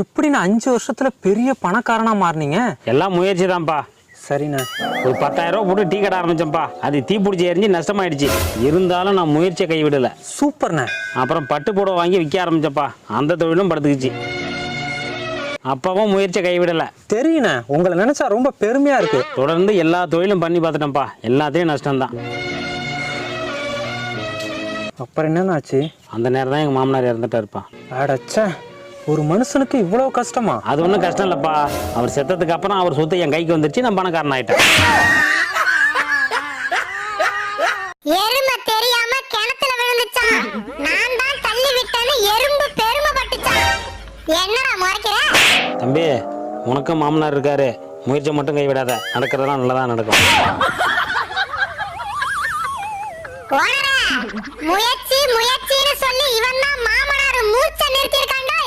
எப்படிண்ணா 5 வருஷத்துல பெரிய பணக்காரனா மாறினீங்க? எல்லாம் முயற்சி தான்ப்பா. சரிண்ணா. ஒரு 10,000 ரூபா போட்டு டீ கடை ஆரம்பிச்சேன்ப்பா. அது தீ பிடிச்சி எரிஞ்சு நஷ்டமாயிடுச்சு. இருந்தாலும் நான் முயற்சியை கைவிடலை. சூப்பர்ண்ணா. அப்புறம் பட்டு புடவை வாங்கி விற்க ஆரம்பிச்சப்பா. அந்த தொழிலும் படுத்துக்குச்சு. அப்பவும் முயற்சியை கைவிடலை. தெரியுண்ணா, உங்களை நினைச்சா ரொம்ப பெருமையா இருக்கு. தொடர்ந்து எல்லா தொழிலும் பண்ணி பார்த்துட்டேன்ப்பா. எல்லாத்தையும் நஷ்டம்தான். அப்புறம் என்னன்னு ஆச்சு? அந்த நேரம் தான் எங்கள் மாமனார் இறந்துட்டாருப்பா. அடச்சே, ஒரு மனுஷனுக்கு இவ்வளவு கஷ்டமா? அது ஒன்றும் கஷ்டம் இல்லைப்பா. அவர் செத்ததுக்கு அப்புறம் அவர் சொத்து என் கைக்கு வந்துருச்சு. நான் பணக்காரன் ஆயிட்டேன். எருமை தெரியாம கிணத்துல விழுந்துச்சான். நான் தான் தள்ளி விட்டேன்னு எறும்பு பெருமைப்பட்டுச்சான். என்னடா முறைக்கிற? தம்பி, உனக்கும் மாமனார் இருக்காரு. முயற்சி மட்டும் கைவிடாத. நடக்கிறதெல்லாம் நல்லதான் நடக்கும். முயற்சி முயற்சின்னு சொல்லி இவன் தான் மாமனார் மூச்சை நிறுத்திருக்காண்டோ.